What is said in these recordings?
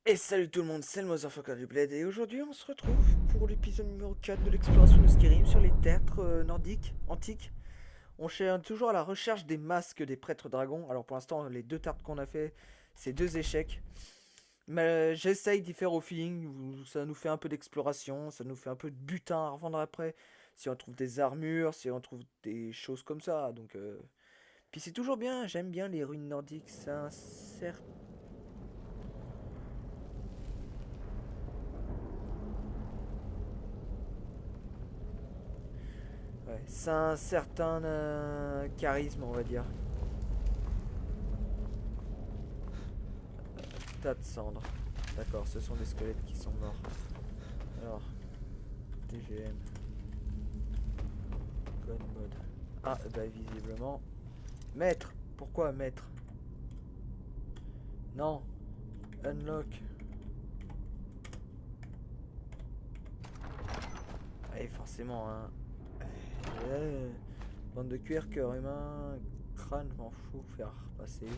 Et salut tout le monde, c'est le Motherfucker du Bled et aujourd'hui on se retrouve pour l'épisode numéro 4 de l'exploration de Skyrim sur les terres nordiques, antiques. On cherche toujours à la recherche des masques des prêtres dragons. Alors pour l'instant les deux tartes qu'on a fait, c'est deux échecs. Mais j'essaye d'y faire au feeling, ça nous fait un peu d'exploration, ça nous fait un peu de butin à revendre après. Si on trouve des armures, si on trouve des choses comme ça. Puis c'est toujours bien, j'aime bien les ruines nordiques, ça sert. Ouais, c'est un certain charisme, on va dire. Tas de cendres. D'accord, ce sont des squelettes qui sont morts. Alors, TGM, Gun Mode. Ah, bah visiblement. Maître. Pourquoi maître? Non. Unlock. Allez, forcément, hein. Bande de cuir, cœur humain, crâne, je m'en fous, faire passer.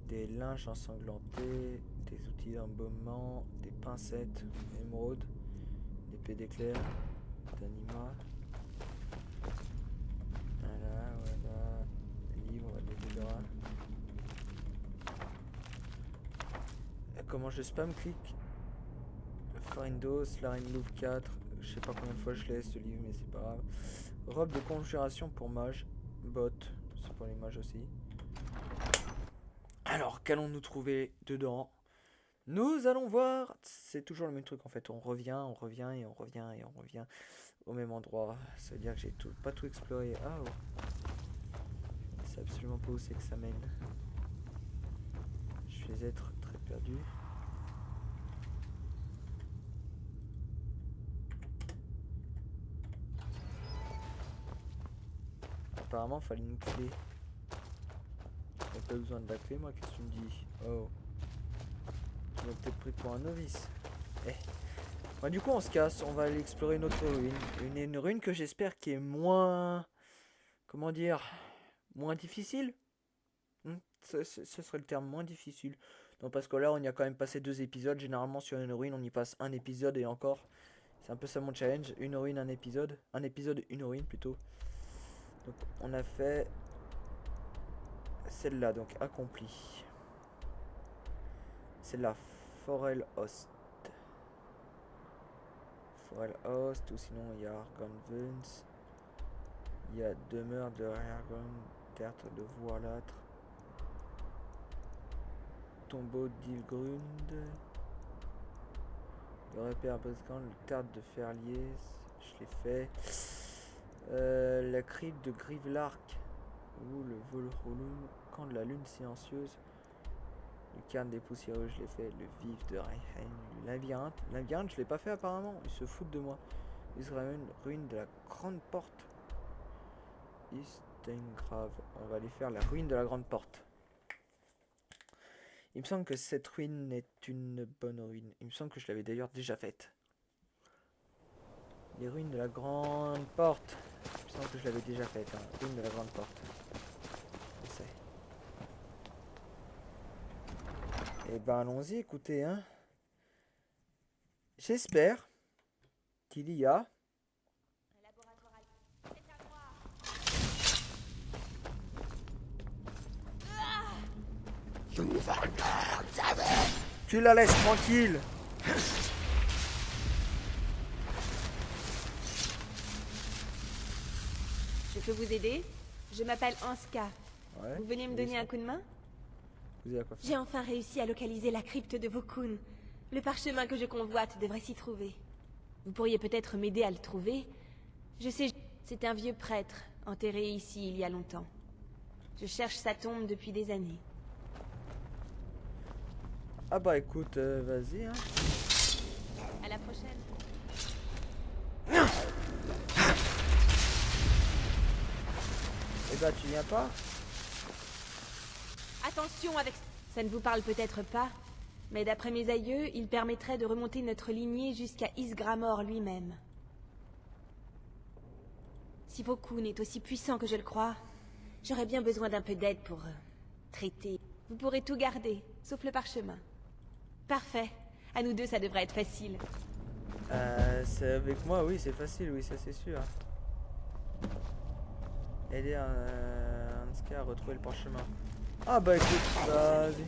Des linges ensanglantés, des outils d'embaumement, des pincettes, émeraude, des épée d'éclair, d'animal. Voilà. Livre, des draps. Comment je spam clic? Farindo, Slarine Louvre 4. Je sais pas combien de fois je laisse ce livre, mais c'est pas grave. Robe de conjuration pour mage. Bot, c'est pour les mages aussi. Alors, qu'allons-nous trouver dedans? Nous allons voir. C'est toujours le même truc en fait. On revient au même endroit. Ça veut dire que j'ai pas tout exploré. Ah, oh. Je sais absolument pas où c'est que ça mène. Je vais être très perdu. Apparemment, il fallait une clé. J'ai pas besoin de la clé, moi, qu'est-ce que tu me dis? Oh. Tu m'as peut-être pris pour un novice. Eh. Bah, du coup, on se casse, on va aller explorer une autre ruine. Une ruine que j'espère qui est moins. Comment dire? Moins difficile? Ce serait le terme, moins difficile. Non, parce que là, on y a quand même passé 2 épisodes. Généralement, sur une ruine, on y passe un épisode et encore. C'est un peu ça mon challenge. Une ruine, un épisode. Un épisode, une ruine plutôt. Donc, on a fait celle-là, donc accomplie. C'est la Forel Host. Forel Host, ou sinon il y a Argon Vents. Il y a demeure de Argon, tertre de Voilâtre. Tombeau d'Ilgrund. Le repère Boscan, le tertre de Ferlier. Je l'ai fait. La crypte de Grivelark. Ou le Volholum, camp de la lune silencieuse. Le cairn des poussiéreux, je l'ai fait. Le vif de Reichenheim. Le labyrinthe. Le labyrinthe, je l'ai pas fait apparemment. Ils se foutent de moi. Israël, ruine de la grande porte. Istengrave. On va aller faire la ruine de la grande porte. Il me semble que cette ruine est une bonne ruine. Il me semble que je l'avais d'ailleurs déjà faite. Les ruines de la grande porte. Il me semble que je l'avais déjà faite. Hein. Ruine de la grande porte. Je sais. Eh ben allons-y, écoutez. Hein. J'espère qu'il y a... Tu la laisses tranquille. Je peux vous aider? Je m'appelle Anska. Ouais, Vous venez me donner un coup de main? Vous avez à quoi faire. J'ai enfin réussi à localiser la crypte de Vokun. Le parchemin que je convoite devrait s'y trouver. Vous pourriez peut-être m'aider à le trouver? Je sais, c'est un vieux prêtre, enterré ici il y a longtemps. Je cherche sa tombe depuis des années. Ah bah écoute, vas-y. Hein. À la prochaine. Eh bah tu viens pas? Attention avec... Ça ne vous parle peut-être pas, mais d'après mes aïeux, il permettrait de remonter notre lignée jusqu'à Isgramor lui-même. Si Vokun est aussi puissant que je le crois, j'aurais bien besoin d'un peu d'aide pour traiter. Vous pourrez tout garder, sauf le parchemin. Parfait. À nous deux, ça devrait être facile. C'est avec moi, oui, c'est facile, oui, ça c'est sûr. Aider Hanska à retrouver le parchemin. Ah bah écoute, vas-y.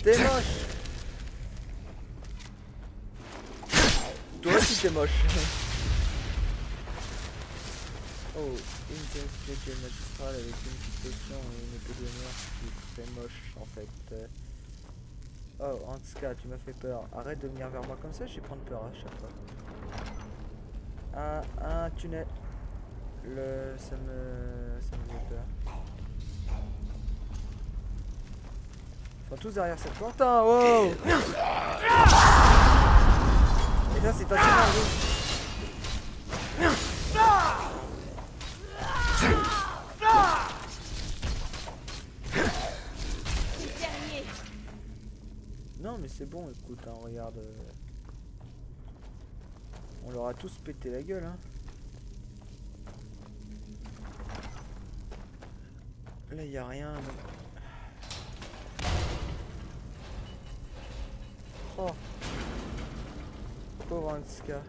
T'es moche. Toi aussi t'es moche. Oh, intensité magistrale avec une petite potion et une épée de lumière qui est très moche en fait. Oh, Hanska, tu m'as fait peur. Arrête de venir vers moi comme ça, je vais prendre peur à chaque fois. Un tunnel. Ça me fait peur. Ils sont tous derrière cette porte. Hein, wow. Et ça, c'est passionnant. Non mais c'est bon, écoute, hein, regarde. On leur a tous pété la gueule, hein. Là y a rien. Mais... Oh. Pauvre Hanska.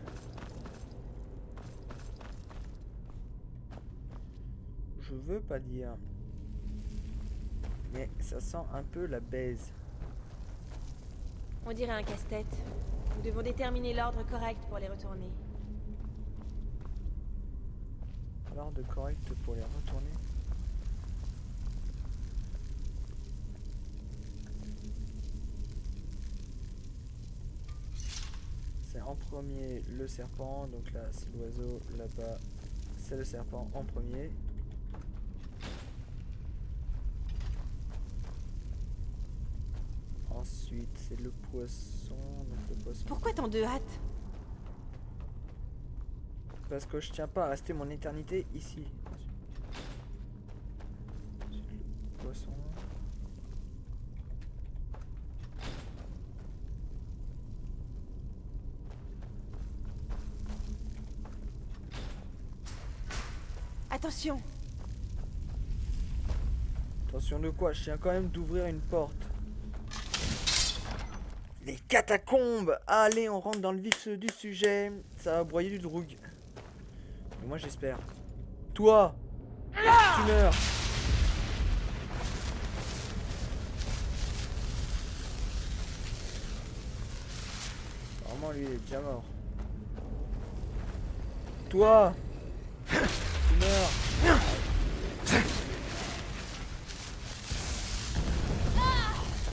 Je veux pas dire. Mais ça sent un peu la baise. On dirait un casse-tête. Nous devons déterminer l'ordre correct pour les retourner. L'ordre correct pour les retourner. C'est en premier le serpent, donc là c'est l'oiseau, là-bas c'est le serpent en premier. Ensuite c'est le poisson, donc le poisson. Pourquoi tant de hâte? Parce que je tiens pas à rester mon éternité ici. Ensuite, le poisson. Attention! Attention de quoi? Je tiens quand même d'ouvrir une porte. Les catacombes! Allez, on rentre dans le vif du sujet. Ça va broyer du droug. Mais moi j'espère. Toi! Tu meurs! Normalement lui il est déjà mort. Toi! Tu meurs!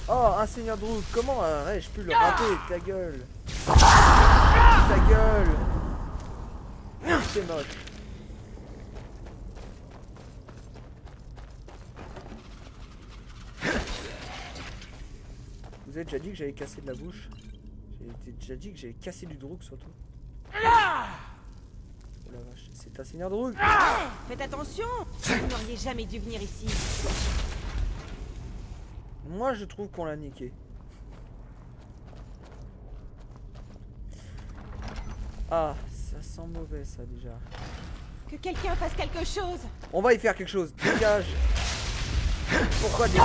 Oh, un seigneur Droug, comment aurais-je pu le rater? Ta gueule! Ta gueule! C'est moche. Vous avez déjà dit que j'allais casser de la bouche? J'ai déjà dit que j'allais casser du Droug surtout. Oh la vache, c'est un seigneur Droug! Faites attention! Vous n'auriez jamais dû venir ici. Moi je trouve qu'on l'a niqué. Ah, ça sent mauvais ça déjà. Que quelqu'un fasse quelque chose! On va y faire quelque chose, dégage! Pourquoi des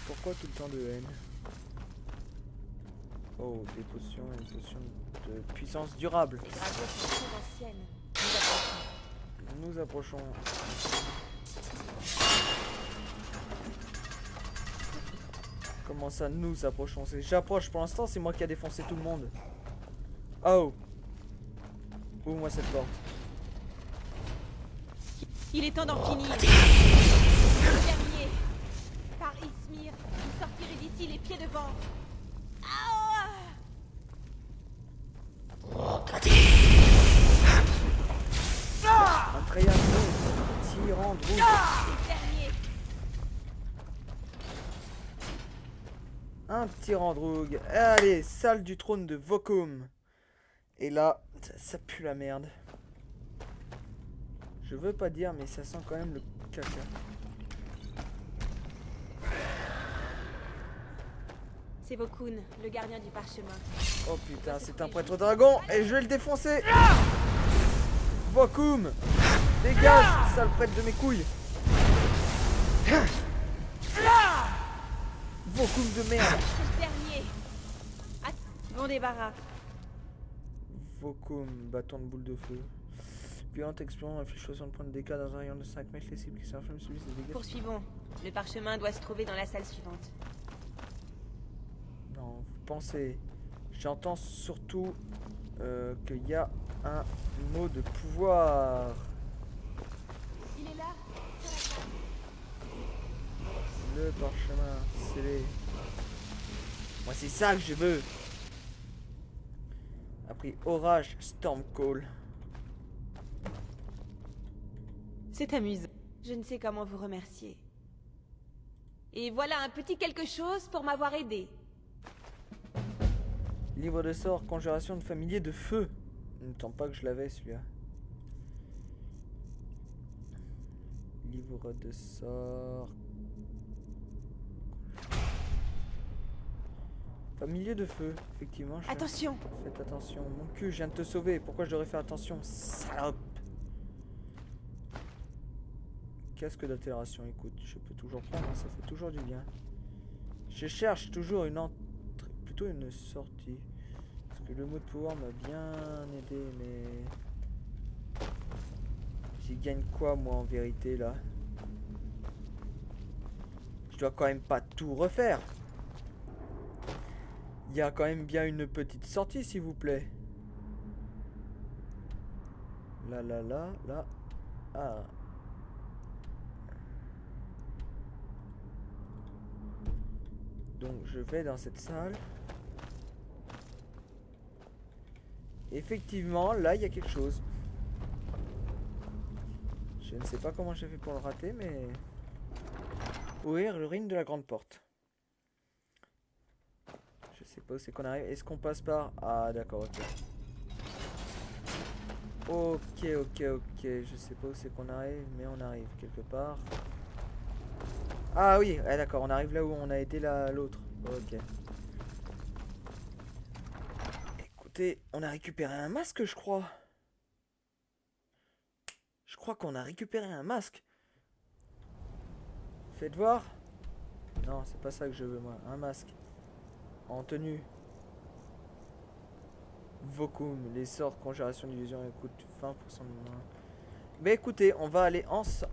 pourquoi tout le temps de haine? Oh, des potions, une potion de puissance durable. Les gravures sont très anciennes. Nous approchons. Comment ça, nous approchons? J'approche pour l'instant, c'est moi qui a défoncé tout le monde. Oh! Ouvre-moi cette porte. Il est temps d'en finir. Terminé. Par Ismir, vous sortirez d'ici les pieds devant. Un triangle, tyran Droug. Un tyran Droug. Allez, salle du trône de Vokum. Et là, ça pue la merde. Je veux pas dire, mais ça sent quand même le caca. C'est Vokun, le gardien du parchemin. Oh putain, c'est un prêtre dragon et je vais le défoncer. Vokum. Dégage, sale prêtre de mes couilles. Vokoum de merde. C'est le dernier. Bon débarras. Vokoum, bâton de boule de feu. Violente explosion, inflige 60 points de dégâts dans un rayon de 5 mètres. Les cibles qui s'enflamment subissent des dégâts. Poursuivons. Le parchemin doit se trouver dans la salle suivante. Non, vous pensez. J'entends surtout qu'il y a un mot de pouvoir. Il est là. Le parchemin scellé. Moi, c'est ça que je veux. Après orage, Stormcall. C'est amusant. Je ne sais comment vous remercier. Et voilà un petit quelque chose pour m'avoir aidé. Livre de sorts, conjuration de familier de feu. Ne me pas que je l'avais celui-là. Livre de sorts. Familier de feu, effectivement. Attention! Faites attention. Mon cul, je viens de te sauver. Pourquoi je devrais faire attention, salope? Casque d'altération, écoute, je peux toujours prendre, hein, ça fait toujours du bien. Je cherche toujours une entrée, plutôt une sortie. Parce que le mot de pouvoir m'a bien aidé, mais... J'y gagne quoi, moi, en vérité, là? Je dois quand même pas tout refaire. Il y a quand même bien une petite sortie, s'il vous plaît. Là. Ah. Donc je vais dans cette salle. Effectivement, là il y a quelque chose. Je ne sais pas comment j'ai fait pour le rater, mais... Ouvrir l'urine de la grande porte. Je sais pas où c'est qu'on arrive. Est-ce qu'on passe par... Ah d'accord, ok. Ok. Je sais pas où c'est qu'on arrive, mais on arrive quelque part. Ah oui, d'accord, on arrive là où on a été l'autre. Ok. Écoutez, on a récupéré un masque, je crois. Je crois qu'on a récupéré un masque. Faites voir. Non, c'est pas ça que je veux, moi. Un masque. En tenue. Vokoum, les sorts, conjuration d'illusion, écoute, 20% de moins. Mais écoutez, on va aller ensemble.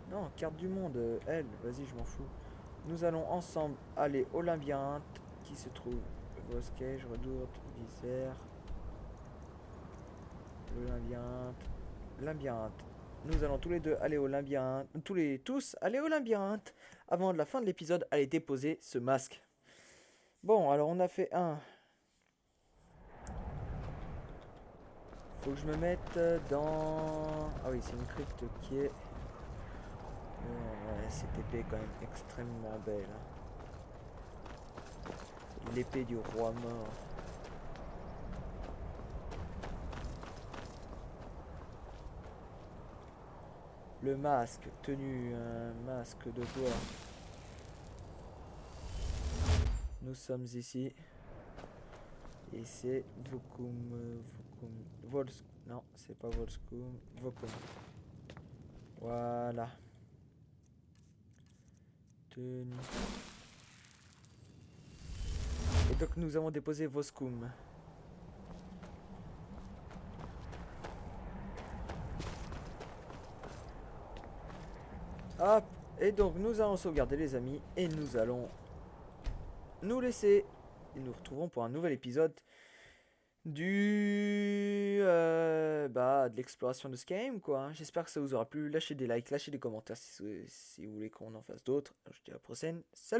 Non, carte du monde, elle, vas-y, je m'en fous. Nous allons ensemble aller au labyrinthe qui se trouve Bosquet, Redoute, Viscère. Le labyrinthe. Nous allons tous les deux aller au labyrinthe. Tous aller au labyrinthe avant de la fin de l'épisode, aller déposer ce masque. Bon, alors on a fait un. Faut que je me mette dans... Ah oui, c'est une crypte qui est... ouais, cette épée est quand même extrêmement belle. C'est l'épée du roi mort. Le masque, tenue, un masque de bois. Nous sommes ici. Et c'est Vokoum. Non, c'est pas Volscoum. Vokoum. Voilà. Tenue. Et donc nous avons déposé Voscoum. Hop. Et donc nous allons sauvegarder les amis. Et nous allons nous laisser. Et nous retrouvons pour un nouvel épisode de l'exploration de ce game, quoi. J'espère que ça vous aura plu. Lâchez des likes, lâchez des commentaires si vous voulez qu'on en fasse d'autres. Je vous dis à la prochaine. Salut!